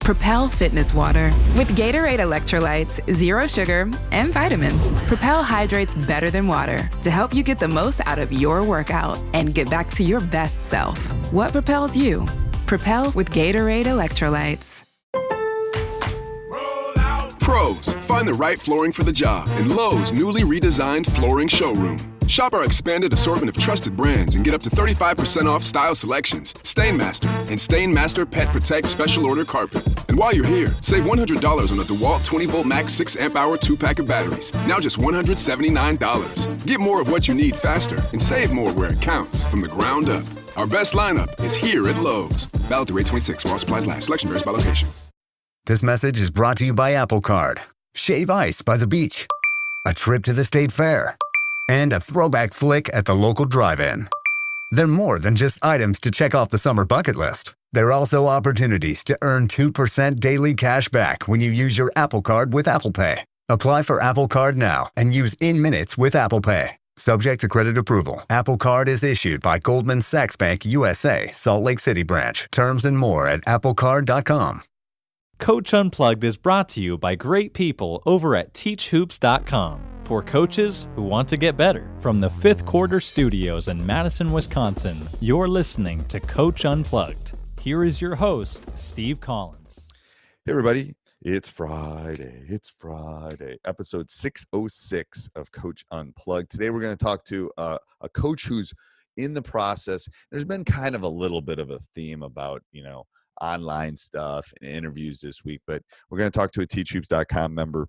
Propel Fitness Water. With Gatorade electrolytes, zero sugar, and vitamins, Propel hydrates better than water to help you get the most out of your workout and get back to your best self. What propels you? Propel with Gatorade electrolytes. Pros, find the right flooring for the job in Lowe's newly redesigned flooring showroom. Shop our expanded assortment of trusted brands and get up to 35% off style selections, Stainmaster, and Stainmaster Pet Protect Special Order Carpet. And while you're here, save $100 on a DeWalt 20-volt max 6-amp-hour 2-pack of batteries, now just $179. Get more of what you need faster and save more where it counts from the ground up. Our best lineup is here at Lowe's. Valid through 8/26 while supplies last. Selection varies by location. This message is brought to you by Apple Card. Shave ice by the beach. A trip to the state fair. And a throwback flick at the local drive-in. They're more than just items to check off the summer bucket list. They're also opportunities to earn 2% daily cash back when you use your Apple Card with Apple Pay. Apply for Apple Card now and use in minutes with Apple Pay. Subject to credit approval. Apple Card is issued by Goldman Sachs Bank USA, Salt Lake City branch. Terms and more at applecard.com. Coach Unplugged is brought to you by great people over at teachhoops.com for coaches who want to get better. From the Fifth Quarter Studios in Madison, Wisconsin, you're listening to Coach Unplugged. Here is your host, Steve Collins. Hey, everybody. It's Friday. Episode 606 of Coach Unplugged. Today, we're going to talk to a coach who's in the process. There's been kind of a little bit of a theme about, online stuff and interviews this week, but we're going to talk to a teachhoops.com member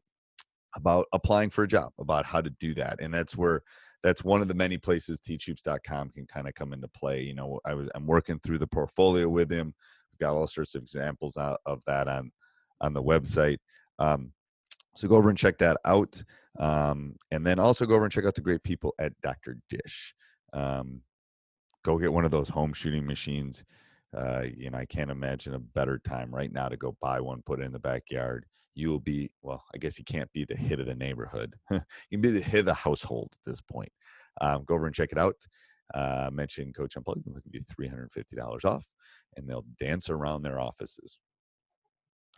about applying for a job, about how to do that. And that's one of the many places teachhoops.com can kind of come into play. I'm working through the portfolio with him. We've got all sorts of examples of that on the website. So go over and check that out. And then also go over and check out the great people at Dr. Dish. Go get one of those home shooting machines. I can't imagine a better time right now to go buy one, put it in the backyard. You will be, well, I guess you can't be the hit of the neighborhood. You can be the hit of the household at this point. Go over and check it out. Mention Coach Unplugged, and they'll give you $350 off, and they'll dance around their offices.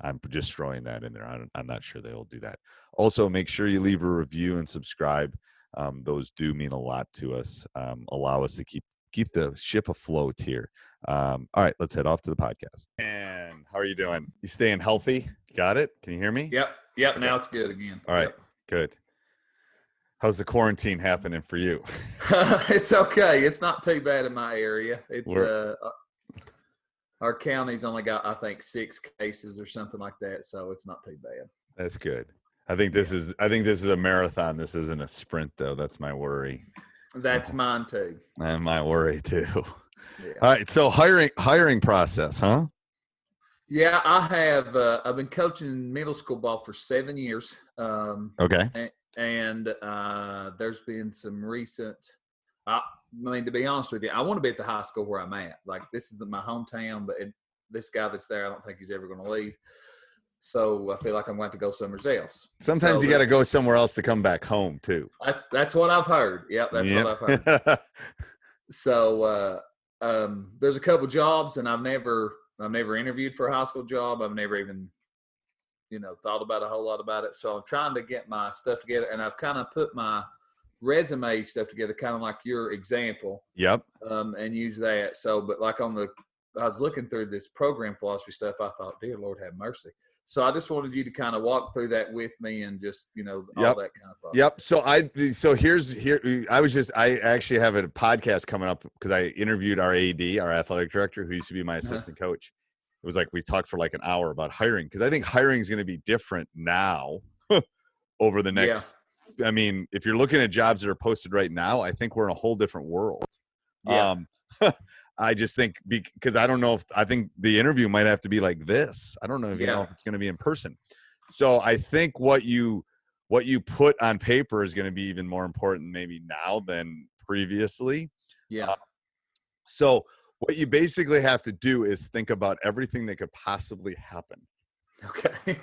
I'm just throwing that in there. I'm not sure they'll do that. Also, make sure you leave a review and subscribe. Those do mean a lot to us. Allow us to keep the ship afloat here. All right, let's head off to the podcast. And how are you doing? You staying healthy? Got it? Can you hear me? Yep. Okay. Now it's good again. All right, Good. How's the quarantine happening for you? It's okay. It's not too bad in my area. It's our county's only got, I think, 6 cases or something like that, so it's not too bad. That's good. I think this is a marathon. This isn't a sprint, though. That's my worry. That's mine too. And my worry too. Yeah. All right. So hiring process, huh? Yeah, I have. I've been coaching middle school ball for 7 years. Okay. And there's been some recent. I mean, to be honest with you, I want to be at the high school where I'm at. Like, this is my hometown, but this guy that's there, I don't think he's ever going to leave. So I feel like I'm going to go somewhere else. Sometimes you got to go somewhere else to come back home too. That's what I've heard. Yep, what I've heard. So there's a couple jobs, and I've never interviewed for a high school job. I've never even thought about a whole lot about it. So I'm trying to get my stuff together, and I've kind of put my resume stuff together, kind of like your example. Yep. And use that. So, but like I was looking through this program philosophy stuff. I thought, dear Lord, have mercy. So I just wanted you to kind of walk through that with me and just, all that kind of stuff. Yep. So I actually have a podcast coming up because I interviewed our AD, our athletic director, who used to be my assistant coach. It was like we talked for like an hour about hiring, because I think hiring is going to be different now over the next. Yeah. I mean, if you're looking at jobs that are posted right now, I think we're in a whole different world. Yeah. I just think because I don't know I think the interview might have to be like this. I don't know if if it's going to be in person. So I think what you put on paper is going to be even more important maybe now than previously. Yeah. So what you basically have to do is think about everything that could possibly happen. Okay.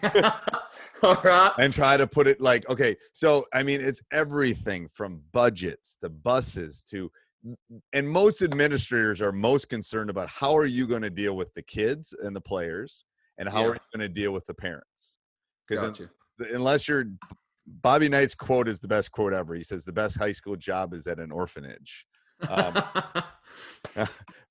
All right. And try to put it like, okay, so I mean, it's everything from budgets to buses to, and most administrators are most concerned about how are you going to deal with the kids and the players, and how are you going to deal with the parents? Because Gotcha. unless you're Bobby Knight's quote is the best quote ever. He says the best high school job is at an orphanage.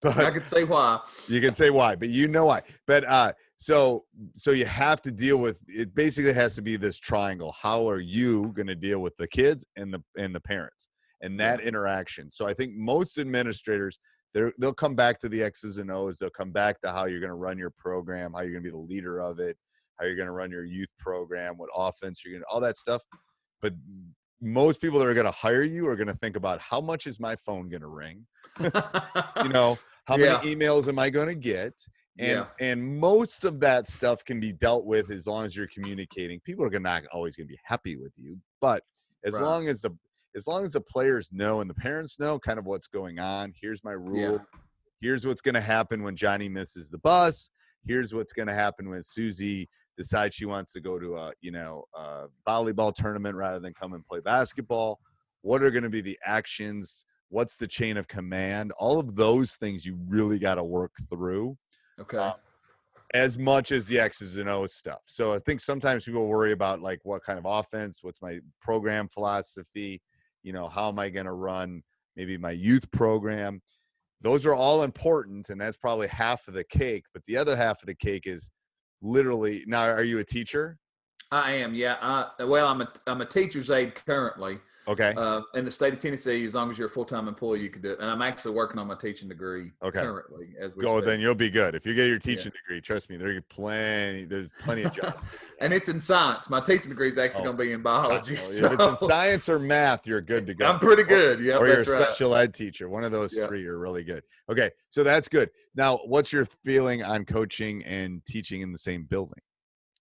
But I could say why. You can say why, but you know why. But so you have to deal with it. Basically, has to be this triangle. How are you going to deal with the kids and the parents and that interaction? So I think most administrators, they'll come back to the X's and O's. They'll come back to how you're going to run your program, how you're going to be the leader of it, how you're going to run your youth program, what offense you're going to, all that stuff. But most people that are going to hire you are going to think about how much is my phone going to ring? You know, how many emails am I going to get? And most of that stuff can be dealt with as long as you're communicating. People are not always going to be happy with you, but as long as the players know and the parents know kind of what's going on, here's my rule. Here's what's going to happen when Johnny misses the bus. Here's what's going to happen when Susie decides she wants to go to a volleyball tournament rather than come and play basketball. What are going to be the actions? What's the chain of command? All of those things you really got to work through. Okay. As much as the X's and O's stuff. So I think sometimes people worry about like what kind of offense, what's my program philosophy, how am I going to run maybe my youth program? Those are all important, and that's probably half of the cake. But the other half of the cake is literally, now, are you a teacher? I am, yeah. I'm a teacher's aide currently. Okay. In the state of Tennessee, as long as you're a full-time employee, you can do it. And I'm actually working on my teaching degree currently as we speak. Then you'll be good. If you get your teaching degree, trust me, there's plenty of jobs. And it's in science. My teaching degree is actually going to be in biology. If it's in science or math, you're good to go. I'm pretty good. Yeah. Or you're a special ed teacher. One of those three are really good. Okay. So that's good. Now, what's your feeling on coaching and teaching in the same building?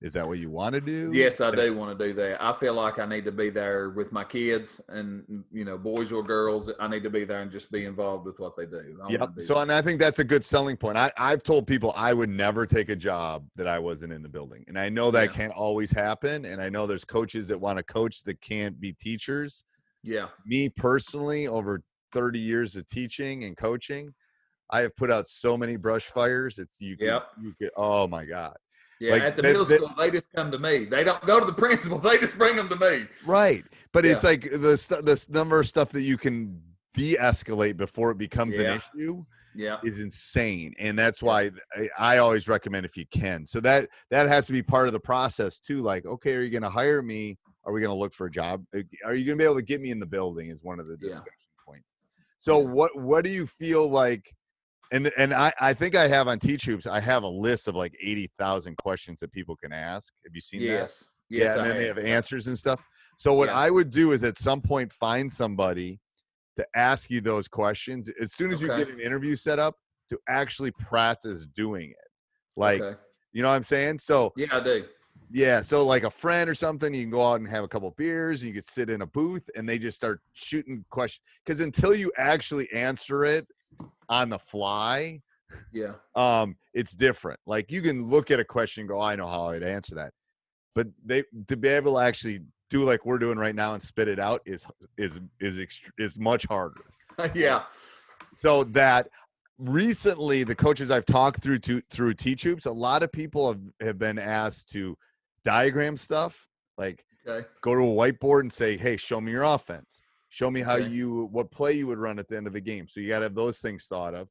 Is that what you want to do? Yes, I do want to do that. I feel like I need to be there with my kids and, boys or girls. I need to be there and just be involved with what they do. And I think that's a good selling point. I've told people I would never take a job that I wasn't in the building. And I know that can't always happen. And I know there's coaches that want to coach that can't be teachers. Yeah. Me personally, over 30 years of teaching and coaching, I have put out so many brush fires. Oh my God. Yeah, at the middle school, they just come to me. They don't go to the principal. They just bring them to me. Right. But it's like the number of stuff that you can de-escalate before it becomes an issue is insane. And that's why I always recommend if you can. So that has to be part of the process too. Like, okay, are you going to hire me? Are we going to look for a job? Are you going to be able to get me in the building is one of the discussion points. So what do you feel like? And I think I have on Teach Hoops, I have a list of like 80,000 questions that people can ask. Have you seen that? Yes. Yeah, and then they have answers and stuff. So what I would do is at some point find somebody to ask you those questions as soon as you get an interview set up to actually practice doing it. Like, you know what I'm saying? So yeah, I do. Yeah, so like a friend or something, you can go out and have a couple of beers, and you can sit in a booth, and they just start shooting questions. Because until you actually answer it on the fly, it's different. Like you can look at a question and go, I know how I'd answer that. But to be able to actually do like we're doing right now and spit it out is much harder. Yeah. So that recently, the coaches I've talked through Teach Hoops, a lot of people have been asked to diagram stuff, like go to a whiteboard and say, hey, show me your offense. Show me what play you would run at the end of the game. So you got to have those things thought of.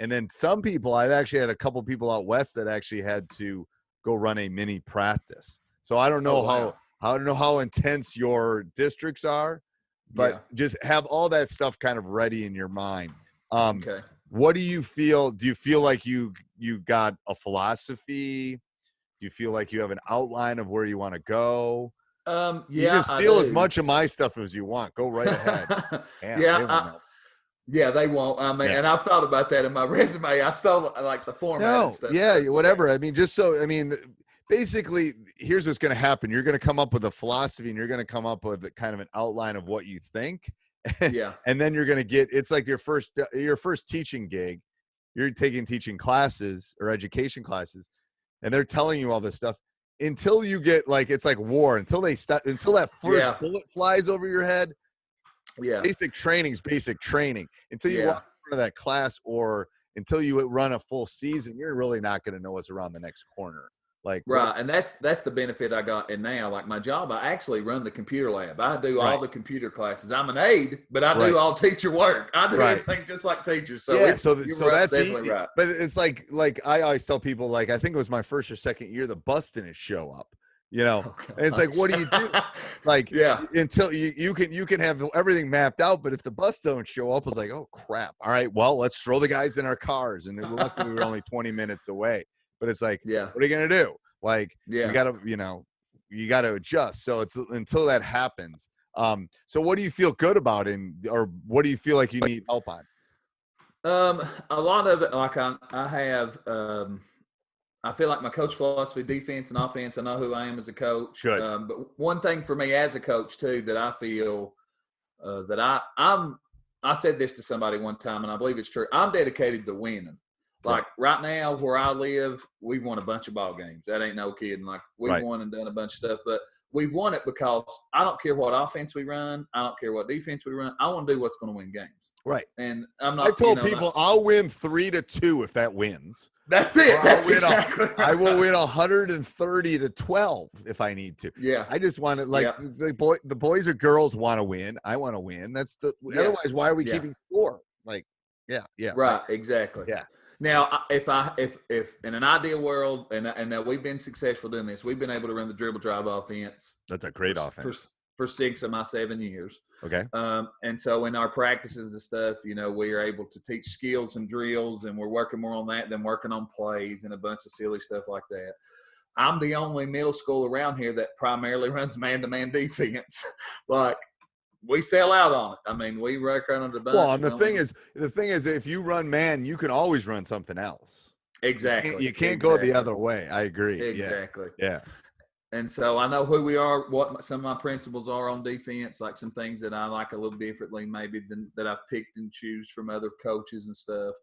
And then some people, I've actually had a couple people out west that actually had to go run a mini practice. So I don't know how intense your districts are, but just have all that stuff kind of ready in your mind. What do you feel? Do you feel like you got a philosophy? Do you feel like you have an outline of where you want to go? You can steal as much of my stuff as you want. Go right ahead. They won't. I mean, and I've thought about that in my resume. I stole like the format and stuff. Yeah, whatever. I mean, basically, here's what's going to happen. You're going to come up with a philosophy, and you're going to come up with kind of an outline of what you think. And then you're going to get, it's like your first teaching gig. You're taking teaching classes or education classes, and they're telling you all this stuff until you get like, it's like war, until that first bullet flies over your head. Yeah. Basic training's basic training. Until you walk in front of that class or until you run a full season, you're really not going to know what's around the next corner. Like, right. And that's the benefit I got in now. Like my job, I actually run the computer lab. I do all the computer classes. I'm an aide, but I do all teacher work. I do everything just like teachers. So yeah, so that's definitely easy. right. But it's like I always tell people, like, I think it was my first or second year, the bus didn't show up. And it's like, what do you do? Like, until you can have everything mapped out, but if the bus don't show up, it's like, oh crap. All right, well, let's throw the guys in our cars, and luckily we were only 20 minutes away. But it's like, what are you gonna do? Like, you gotta, you gotta adjust. So it's until that happens. So what do you feel good about, or what do you feel like you need help on? A lot of it, like I have. I feel like my coach philosophy, defense and offense, I know who I am as a coach. Good. But one thing for me as a coach too, that I feel that I said this to somebody one time, and I believe it's true. I'm dedicated to winning. Like right now where I live, we've won a bunch of ball games. That ain't no kidding. Like we've won and done a bunch of stuff, but we've won it because I don't care what offense we run. I don't care what defense we run. I want to do what's going to win games. Right. And I'm not. I told people I'll win 3-2 if that wins. That's it. That's exactly. I will win 130-12 if I need to. Yeah. I just want to, like, the boys or girls want to win. I want to win. Otherwise, why are we keeping score? Like, yeah. Right. Exactly. Yeah. Now, if in an ideal world, and now we've been successful doing this, we've been able to run the dribble drive offense. That's a great offense for 6 of my 7 years. Okay. And so in our practices and stuff, we are able to teach skills and drills, and we're working more on that than working on plays and a bunch of silly stuff like that. I'm the only middle school around here that primarily runs man-to-man defense. Like, we sell out on it. I mean, we work on the bunch. Well, and the thing is, if you run man, you can always run something else. Exactly. You can't go the other way. I agree. Exactly. Yeah. And so I know who we are, what some of my principles are on defense, like some things that I like a little differently maybe than that I've picked and choose from other coaches and stuff.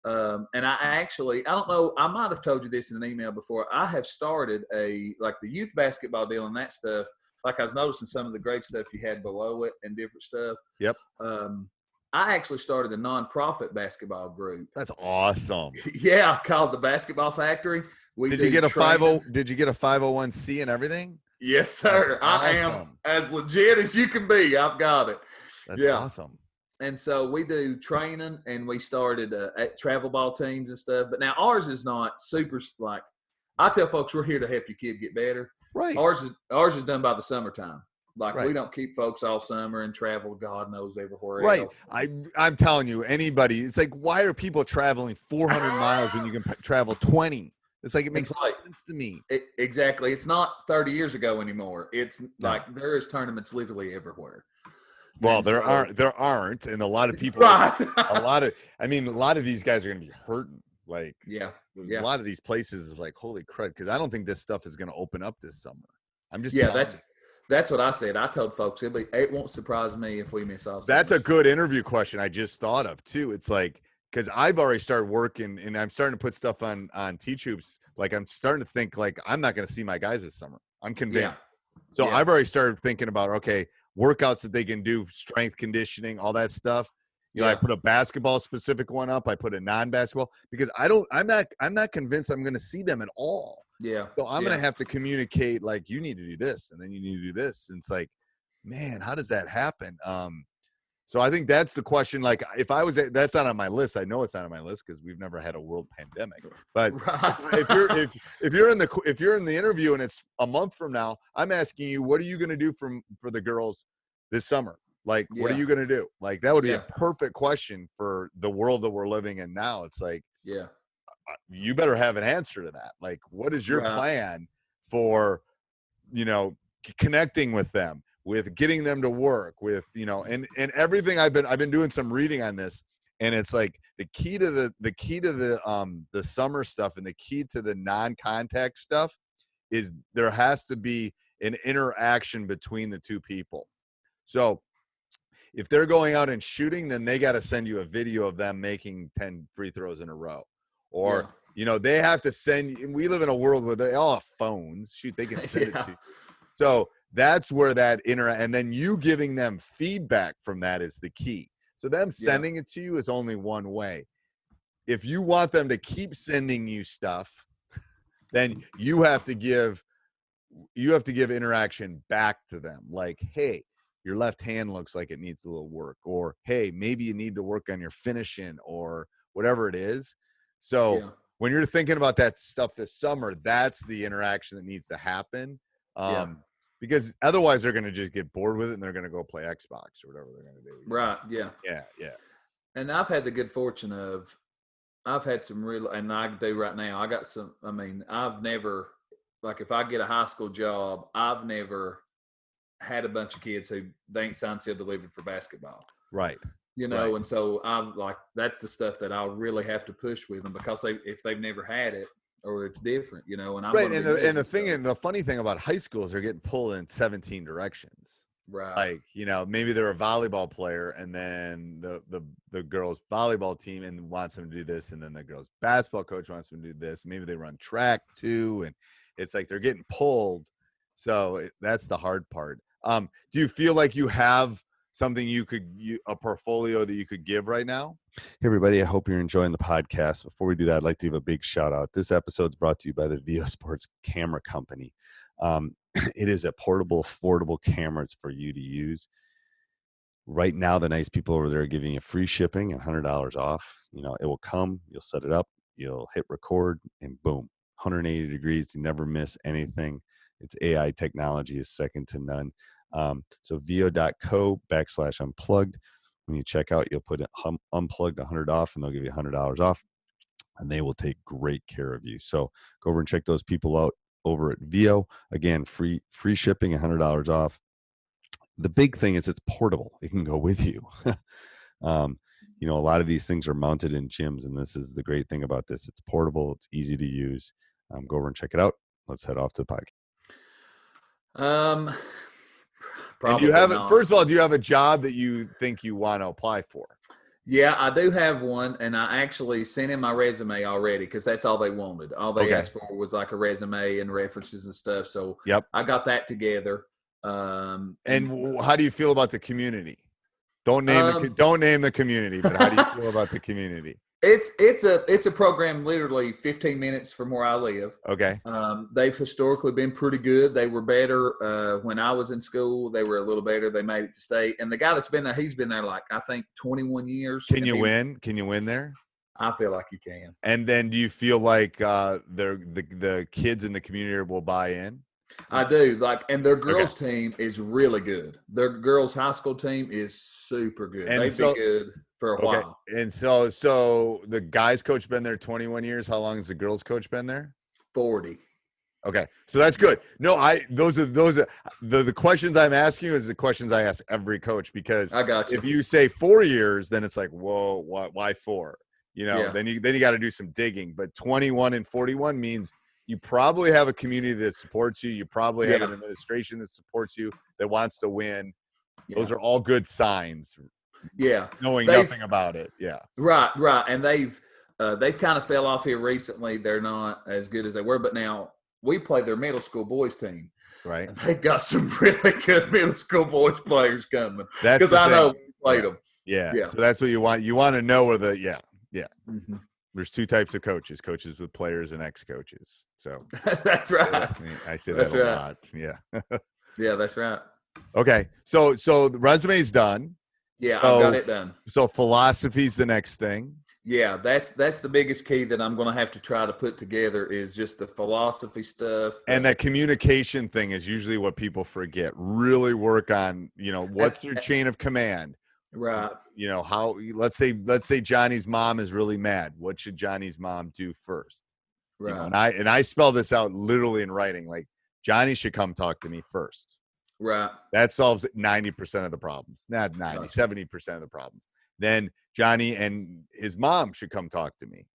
And I don't know, I might have told you this in an email before. I have started the youth basketball deal and that stuff. Like I was noticing some of the great stuff you had below it and different stuff. Yep. I actually started a nonprofit basketball group. That's awesome. Yeah, called the Basketball Factory. Did you get a 501c and everything? Yes, sir. I am as legit as you can be. I've got it. That's awesome. And so we do training, and we started at travel ball teams and stuff. But now ours is not super. Like I tell folks, we're here to help your kid get better. Right. Ours is done by the summertime. Like we don't keep folks all summer and travel God knows everywhere else. I'm telling you, anybody, it's like, why are people traveling 400 miles when you can travel 20? It's like, it makes no sense to me. Exactly. It's not 30 years ago anymore. It's like there is tournaments literally everywhere. Well, there aren't, and a lot of people, right. a lot of these guys are going to be hurting. Like, a lot of these places is like, holy crud, because I don't think this stuff is going to open up this summer. I'm just that's what I said. I told folks it won't surprise me if we miss off. That's a good interview question I just thought of too. It's like, because I've already started working and I'm starting to put stuff on Teach Hoops. Like, I'm starting to think like I'm not going to see my guys this summer. I'm convinced. So I've already started thinking about, okay, workouts that they can do, strength conditioning, all that stuff. I put a basketball specific one up. I put a non-basketball because I'm not convinced I'm going to see them at all. Yeah. So I'm going to have to communicate, like, you need to do this and then you need to do this. And it's like, man, how does that happen? So I think that's the question. Like, that's not on my list. I know it's not on my list because we've never had a world pandemic. But if you're in the interview and it's a month from now, I'm asking you, what are you going to do for the girls this summer? Like, what are you going to do? Like, that would be a perfect question for the world that we're living in now. It's like, you better have an answer to that. Like, what is your plan for, connecting with them, with getting them to work, with, and everything. I've been doing some reading on this, and it's like the key to the summer stuff and the key to the non-contact stuff is there has to be an interaction between the two people. So if they're going out and shooting, then they got to send you a video of them making 10 free throws in a row. Or, they have to send – we live in a world where they all have phones. Shoot, they can send it to you. So that's where that and then you giving them feedback from that is the key. So them sending it to you is only one way. If you want them to keep sending you stuff, then you have to give interaction back to them. Like, hey, your left hand looks like it needs a little work, or hey, maybe you need to work on your finishing, or whatever it is. So when you're thinking about that stuff this summer, that's the interaction that needs to happen. Because otherwise they're going to just get bored with it and they're going to go play Xbox or whatever they're going to do. Right. Yeah. Yeah. And I've had the good fortune of, I've had some real, and I do right now, I got some, I mean, I've never, like if I get a high school job, I've never had a bunch of kids who they ain't signed, sealed, delivered for basketball. Right. You know, and so I'm like, that's the stuff that I'll really have to push with them, because if they've never had it, or it's different, you know. And I'm right. And the funny thing about high school is they're getting pulled in 17 directions. Right. Like, you know, maybe they're a volleyball player, and then the girls volleyball team and wants them to do this, and then the girls basketball coach wants them to do this. Maybe they run track too, and it's like they're getting pulled. So that's the hard part. Do you feel like you have something a portfolio that you could give right now? Hey, everybody. I hope you're enjoying the podcast. Before we do that, I'd like to give a big shout out. This episode is brought to you by the VO Sports Camera Company. It is a portable, affordable camera. It's for you to use. Right now, the nice people over there are giving you free shipping and $100 off. You know, it will come, you'll set it up, you'll hit record, and boom, 180 degrees. You never miss anything. Its AI technology is second to none. So vo.co/unplugged. When you check out, you'll put it unplugged $100 off, and they'll give you $100 off, and they will take great care of you. So go over and check those people out over at VO. Again, free shipping, $100 off. The big thing is it's portable. It can go with you. You know, a lot of these things are mounted in gyms, and this is the great thing about this. It's portable. It's easy to use. Go over and check it out. Let's head off to the podcast. And do you have first of all, do you have a job that you think you want to apply for? Yeah, I do have one, and I actually sent in my resume already, because that's all they wanted. All they asked for was like a resume and references and stuff. So I got that together. And how do you feel about the community? Don't name the community, but how do you feel about the community? It's a program literally 15 minutes from where I live. Okay. They've historically been pretty good. They were better when I was in school. They were a little better. They made it to state. And the guy that's been there, he's been there like, I think 21 years. Can you win? Can you win there? I feel like you can. And then do you feel like the kids in the community will buy in? I do. And their girls team is really good. Their girls high school team is super good. And they've been good for a while. And so the guys coach been there 21 years. How long has the girls coach been there? 40. Okay. So that's good. No, those are the questions I'm asking you is the questions I ask every coach, because I got you. If you say 4 years, then it's like, whoa, why 4? You know, then you got to do some digging. But 21 and 41 means you probably have a community that supports you. You probably have an administration that supports you, that wants to win. Yeah. Those are all good signs. Yeah. Knowing nothing about it. Yeah. Right. And they've kind of fell off here recently. They're not as good as they were. But now we play their middle school boys team. Right. And they've got some really good middle school boys players coming. Because I know we played them. Yeah. So that's what you want. You want to know where Yeah. Mm-hmm. There's 2 types of coaches with players and ex-coaches. So that's right. I say that a lot. Yeah. Yeah, that's right. Okay. So the resume's done. Yeah, I've got it done. So philosophy's the next thing. Yeah, that's the biggest key that I'm going to have to try to put together, is just the philosophy stuff. And that communication thing is usually what people forget. Really work on, what's your chain of command? Right. How, let's say Johnny's mom is really mad. What should Johnny's mom do first? Right. And I spell this out literally in writing, like Johnny should come talk to me first. Right. That solves 90% of the problems. Not 90, 70% of the problems. Then Johnny and his mom should come talk to me.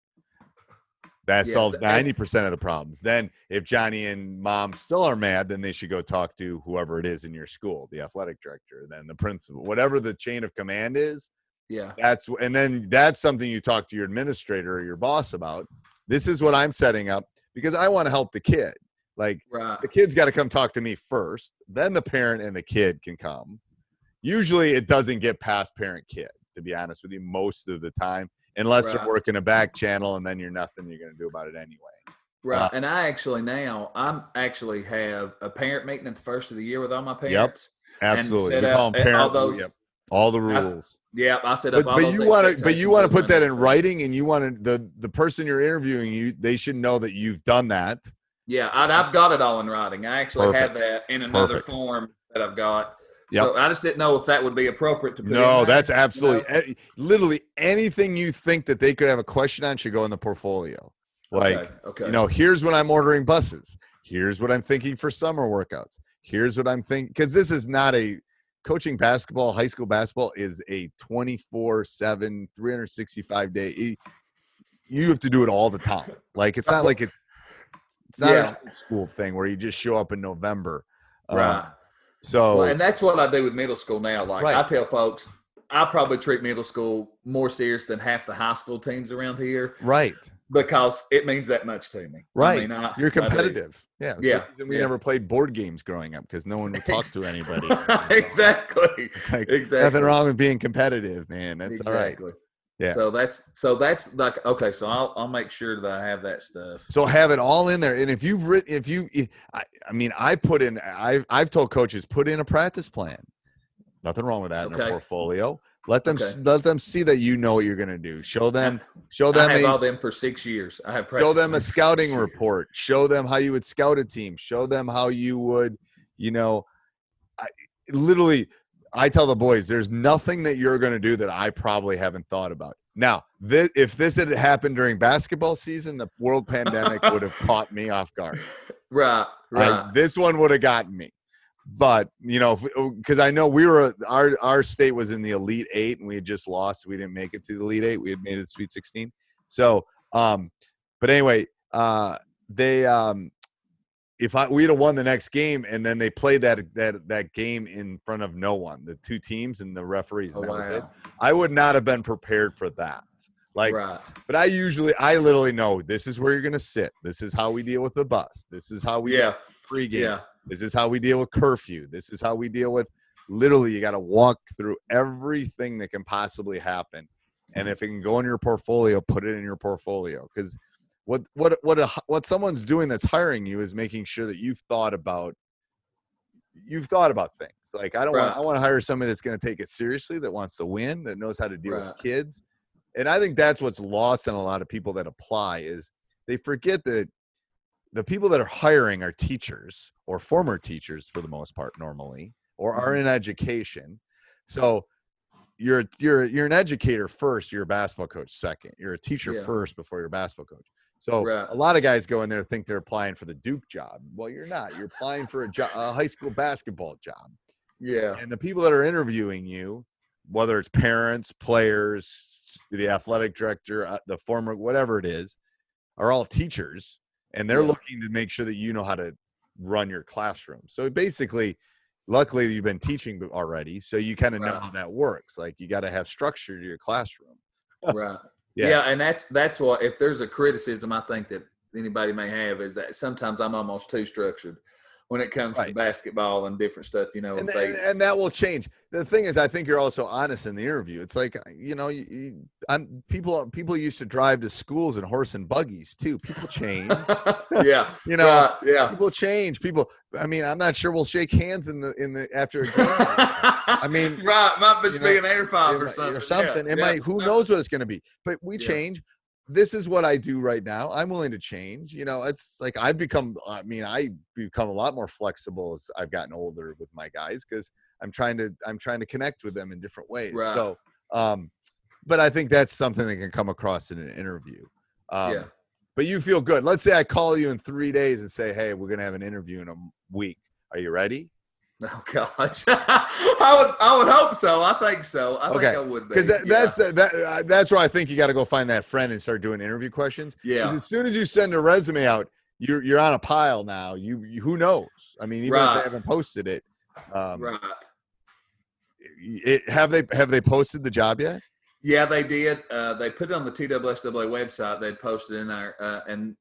That solves 90% of the problems. Then if Johnny and mom still are mad, then they should go talk to whoever it is in your school, the athletic director, then the principal, whatever the chain of command is. Yeah. That's something you talk to your administrator or your boss about. This is what I'm setting up because I want to help the kid. Like the kid's got to come talk to me first, then the parent and the kid can come. Usually it doesn't get past parent kid, to be honest with you, most of the time. Unless they're working a back channel, and then you're nothing you're going to do about it anyway. Right. And I'm actually have a parent meeting at the first of the year with all my parents. Yep. Absolutely. And we call them all those. Yep. All the rules. I set up all those. But you want to put that in writing, and you want to the person you're interviewing they should know that you've done that. Yeah, I've got it all in writing. I actually have that in another form that I've got. Yep. So I just didn't know if that would be appropriate to put in that's absolutely literally anything you think that they could have a question on should go in the portfolio. Like, here's when I'm ordering buses. Here's what I'm thinking for summer workouts. Here's what I'm thinking, because this is not coaching basketball. High school basketball is a 24/7, 365 day. You have to do it all the time. Like, it's not like it's not an old school thing where you just show up in November. Right. And that's what I do with middle school now. Like, I tell folks, I probably treat middle school more serious than half the high school teams around here. Right. Because it means that much to me. Right. You're competitive. We never played board games growing up because no one would talk to anybody. Exactly. Exactly. Nothing wrong with being competitive, man. That's all right. Yeah. So that's like, okay. So I'll make sure that I have that stuff. So have it all in there. And if you've written, I've told coaches, put in a practice plan. Nothing wrong with that in a portfolio. Let them see that you know what you're going to do. Show them. I have all them for 6 years. I have show them a scouting report. Show them how you would scout a team. Show them how you would, I tell the boys, there's nothing that you're going to do that I probably haven't thought about. Now, if this had happened during basketball season, the world pandemic would have caught me off guard. Right. This one would have gotten me. But, because I know our state was in the Elite Eight and we had just lost. We didn't make it to the Elite Eight. We had made it to Sweet 16. So, but anyway, we'd have won the next game and then they played that game in front of no one, the two teams and the referees. And that was it. I would not have been prepared for that. But I literally know this is where you're going to sit. This is how we deal with the bus. This is how we pregame. Yeah. This is how we deal with curfew. This is how we deal with literally you got to walk through everything that can possibly happen. And if it can go in your portfolio, put it in your portfolio. Because what someone's doing that's hiring you is making sure that you've thought about things. Like I want to hire somebody that's going to take it seriously, that wants to win, that knows how to deal with kids. And I think that's what's lost on a lot of people that apply is they forget that the people that are hiring are teachers or former teachers for the most part normally, or are in education. So you're an educator first, you're a basketball coach second. You're a teacher first before you're a basketball coach. So a lot of guys go in there and think they're applying for the Duke job. Well, you're not. You're applying for a high school basketball job. Yeah. And the people that are interviewing you, whether it's parents, players, the athletic director, the former, whatever it is, are all teachers. And they're looking to make sure that you know how to run your classroom. So basically, luckily you've been teaching already, so you kind of know how that works. Like you got to have structure to your classroom. Right. Yeah, and that's what, if there's a criticism I think that anybody may have, is that sometimes I'm almost too structured when it comes to basketball and different stuff, and that will change. The thing is, I think you're also honest in the interview. It's like, people used to drive to schools in horse and buggies too. People change. People change. People, I'm not sure we'll shake hands in the after a game. Might just be an air five or something. It might, who knows what it's going to be, but we change. This is what I do right now. I'm willing to change. It's like I become a lot more flexible as I've gotten older with my guys, because I'm trying to connect with them in different ways. Right. So, but I think that's something that can come across in an interview. But you feel good. Let's say I call you in 3 days and say, hey, we're going to have an interview in a week. Are you ready? Oh gosh, I would hope so. I think so. I think I would be, because that's where I think you got to go find that friend and start doing interview questions. Yeah. Because as soon as you send a resume out, you're on a pile now. You who knows? Even if they haven't posted it. Have they posted the job yet? Yeah, they did. They put it on the TSSAA website. They'd posted in there, and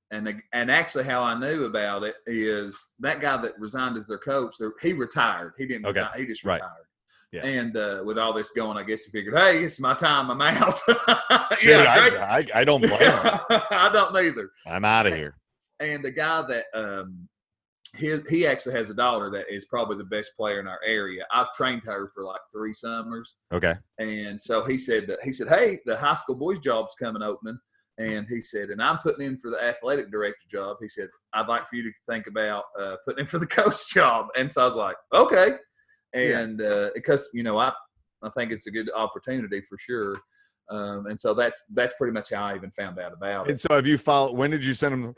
actually, how I knew about it is that guy that resigned as their coach. He retired. He didn't retire. He just retired. Yeah. And with all this going, I guess he figured, hey, it's my time. I'm out. I don't blame him. I don't either. I'm out of here. And the guy that he actually has a daughter that is probably the best player in our area. I've trained her for like 3 summers. Okay. And so he said, hey, the high school boys job's coming opening. And he said, and I'm putting in for the athletic director job. He said, I'd like for you to think about putting in for the coach job. And so I was like, okay. And because, I think it's a good opportunity for sure. And so that's pretty much how I even found out about it. And so have you followed, when did you send him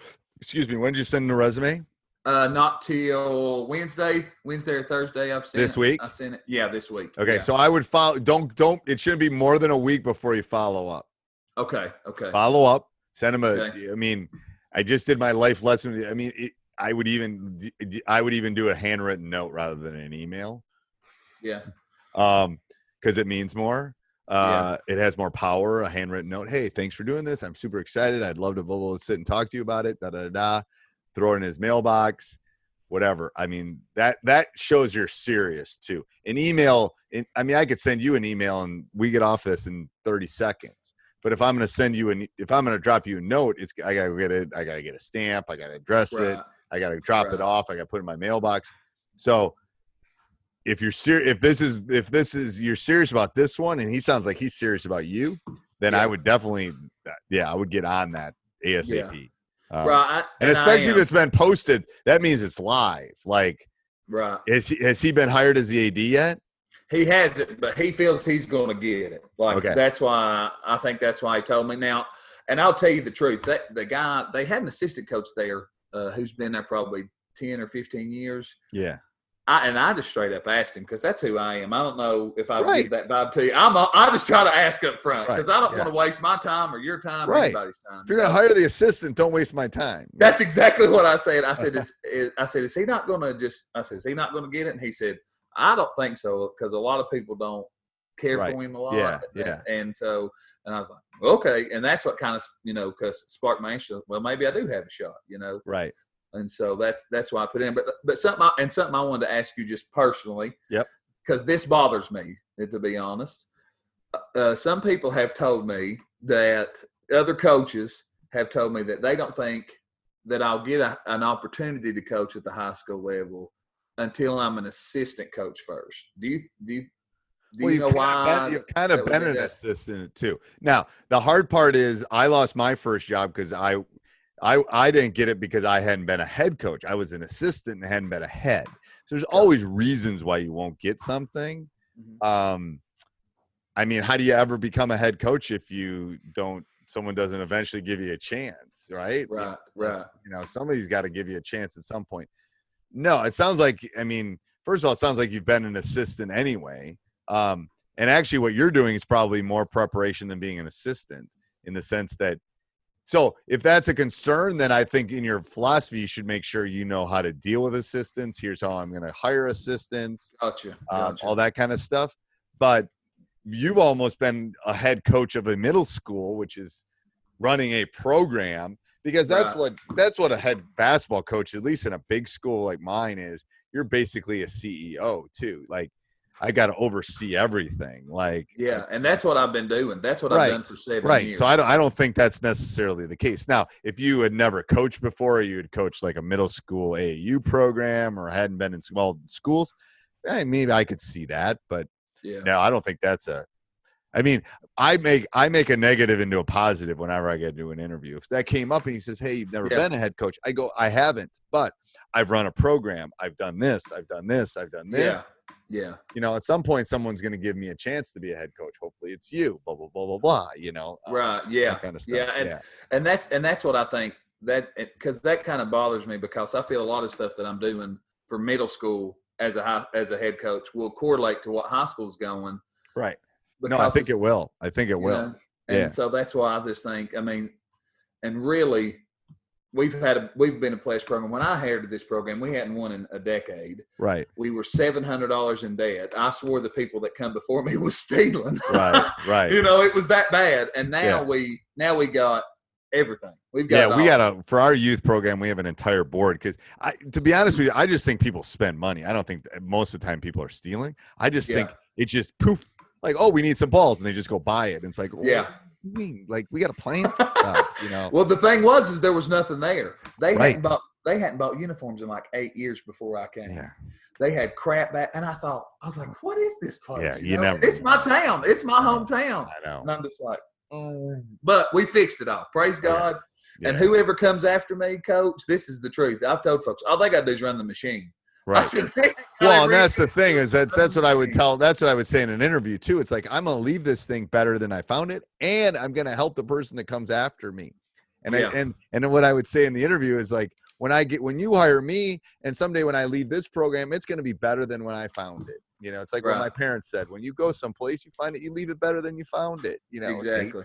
the resume? Not till Wednesday or Thursday. I've sent this week. I sent it. Yeah, this week. Okay. Yeah. So I would follow, it shouldn't be more than a week before you follow up. Okay. Follow up, send him Okay. I mean, I just did my life lesson. I mean, I would even do a handwritten note rather than an email. Yeah. Because it means more. It has more power. A handwritten note. Hey, thanks for doing this. I'm super excited. I'd love to be able to sit and talk to you about it. Throw it in his mailbox, whatever. I mean, that shows you're serious too. An email. I could send you an email and we get off this in 30 seconds. But if I'm going to send you if I'm going to drop you a note, I got to get it. I got to get a stamp. I got to address it. I got to drop it off. I got to put it in my mailbox. So if you're serious, if you're serious about this one, and he sounds like he's serious about you, then I would definitely, I would get on that ASAP. Right. And especially if it's been posted, that means it's live. Like, right. Has he been hired as the AD yet? He hasn't, but he feels he's going to get it. Like, that's why I think that's why he told me. Now, and I'll tell you the truth. The guy, they had an assistant coach there who's been there probably 10 or 15 years. Yeah. I just straight up asked him because that's who I am. I don't know if I would give that vibe to you. I just try to ask up front because I don't want to waste my time or your time or anybody's time. If you're going to hire the assistant, don't waste my time. That's exactly what I said. I said, is he not going to is he not going to get it? And he said, I don't think so because a lot of people don't care for him a lot. Yeah. And so, and I was like, okay. And that's what kind of, because sparked my interest. Well, maybe I do have a shot, Right. And so that's why I put in. But something I wanted to ask you just personally. Yep. Because this bothers me, to be honest. Some people have told me that other coaches have told me that they don't think that I'll get an opportunity to coach at the high school level until I'm an assistant coach first. Do you know why? You've kind of been an assistant too. Now, the hard part is I lost my first job because I didn't get it because I hadn't been a head coach. I was an assistant and hadn't been a head. So there's always reasons why you won't get something. Mm-hmm. I mean, how do you ever become a head coach if someone doesn't eventually give you a chance, right? Right. Somebody's got to give you a chance at some point. No, it sounds like, first of all, it sounds like you've been an assistant anyway. And actually what you're doing is probably more preparation than being an assistant in the sense that, so if that's a concern, then I think in your philosophy, you should make sure you know how to deal with assistants. Here's how I'm going to hire assistants, Gotcha. All that kind of stuff. But you've almost been a head coach of a middle school, which is running a program, because that's what a head basketball coach, at least in a big school like mine is. You're basically a CEO too. Like, I got to oversee everything. And that's what I've been doing. That's what I've done for 7 years. So I don't think that's necessarily the case. Now, if you had never coached before, or you had coached like a middle school AAU program, or hadn't been in small schools, maybe I could see that. But no, I don't think that's I make a negative into a positive whenever I get to an interview. If that came up and he says, hey, you've never been a head coach, I go, I haven't, but I've run a program. I've done this. I've done this. I've done this. Yeah. At some point, someone's going to give me a chance to be a head coach. Hopefully it's you, blah, blah, blah, blah, blah, Right. Yeah. That kind of stuff. And that's what I think because that kind of bothers me because I feel a lot of stuff that I'm doing for middle school as a head coach will correlate to what high school's going. Right. No, I think it will. And so that's why I just think, and really, we've been a pledge program. When I inherited this program, we hadn't won in a decade. Right. We were $700 in debt. I swore the people that come before me was stealing. Right. It was that bad. And now we got everything. We've got for our youth program, we have an entire board because to be honest with you, I just think people spend money. I don't think most of the time people are stealing. I just think it just poof. Like, oh, we need some balls, and they just go buy it. And it's like, you mean? Like, we got to plan for stuff, you know? Well, the thing is there was nothing there. They Right. hadn't bought uniforms in like 8 years before I came. Yeah. They had crap back, and I was like, what is this place? Yeah, you know? never It's my town. It's my I know. hometown. I know. And I'm just like, but we fixed it all. Praise God. Yeah. And whoever comes after me, Coach, this is the truth. I've told folks, all they got to do is run the machine. Right. I said, well, and that's the thing is that's what I would tell. That's what I would say in an interview too. It's like, I'm going to leave this thing better than I found it, and I'm going to help the person that comes after me. And and then what I would say in the interview is like, when you hire me, and someday when I leave this program, it's going to be better than when I found it. You know, it's like what my parents said: when you go someplace, you find it, you leave it better than you found it. You know, exactly.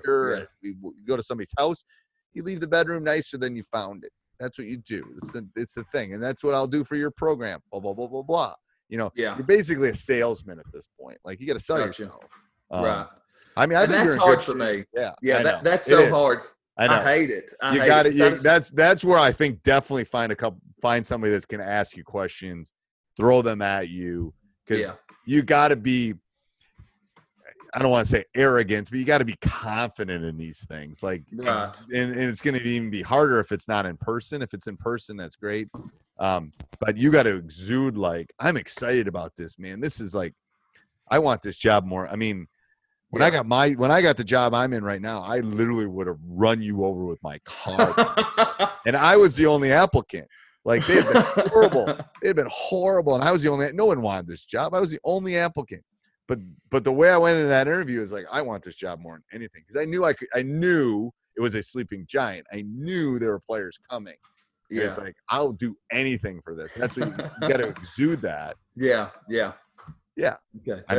You go to somebody's house, you leave the bedroom nicer than you found it. That's what you do. It's the thing, and that's what I'll do for your program. Blah blah blah blah blah. You know, you're basically a salesman at this point. Like, you got to sell yourself. Right. I mean, I think that's hard for me. Yeah. That's so hard. I hate it. You got it. That's where I think definitely find somebody that's going to ask you questions, throw them at you, because you got to be. I don't want to say arrogant, but you got to be confident in these things. Like, and it's going to even be harder if it's not in person. If it's in person, that's great. But you got to exude like, I'm excited about this, man. This is like, I want this job more. I mean, when I got the job I'm in right now, I literally would have run you over with my car. And I was the only applicant. Like, they had been horrible. They had been horrible. And I was the only, no one wanted this job. I was the only applicant. But the way I went into that interview is like, I want this job more than anything. Because I knew it was a sleeping giant. I knew there were players coming. And it's like, I'll do anything for this. That's what you got to exude that. Yeah. Okay. I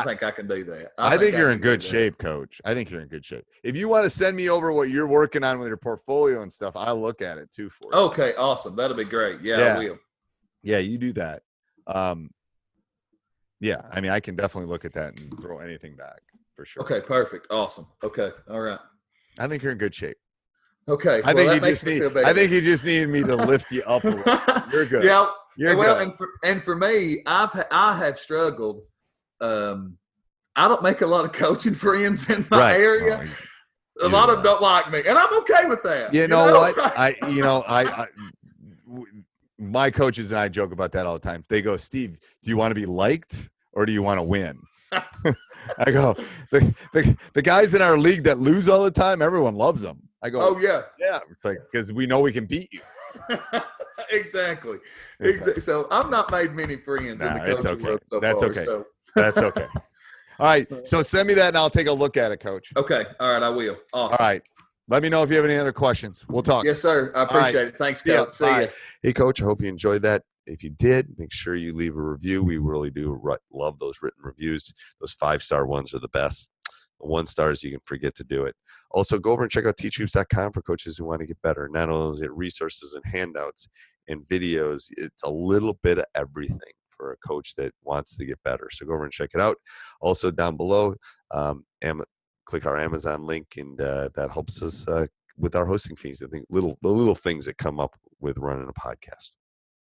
think I can do that. I think you're in good shape, Coach. I think you're in good shape. If you want to send me over what you're working on with your portfolio and stuff, I'll look at it too for you. Okay, awesome. That'll be great. I will. Yeah, you do that. Yeah, I mean, I can definitely look at that and throw anything back for sure. Okay, perfect. Awesome. Okay, all right. I think you're in good shape. Okay, I think you just needed me to lift you up a little. You're good. Yeah. You're good. And for me, I have struggled. I don't make a lot of coaching friends in my area. A lot of them don't like me, and I'm okay with that. You know what? My coaches and I joke about that all the time. They go, Steve, do you want to be liked or do you want to win? I go, the guys in our league that lose all the time, everyone loves them. I go, oh yeah. It's like, because we know we can beat you. Exactly. So I've not made many friends in the coaching world so That's far. Okay. So. That's okay. All right. So send me that and I'll take a look at it, Coach. Okay. All right. I will. Awesome. All right. Let me know if you have any other questions. We'll talk. Yes, sir. I appreciate it. Thanks, Coach. See you. Hey, Coach, I hope you enjoyed that. If you did, make sure you leave a review. We really do love those written reviews. Those 5-star ones are the best. The 1-stars, you can forget to do it. Also, go over and check out teachhoops.com for coaches who want to get better. Not only is it resources and handouts and videos, it's a little bit of everything for a coach that wants to get better. So go over and check it out. Also, down below, click our Amazon link, and that helps us with our hosting fees. I think the little things that come up with running a podcast.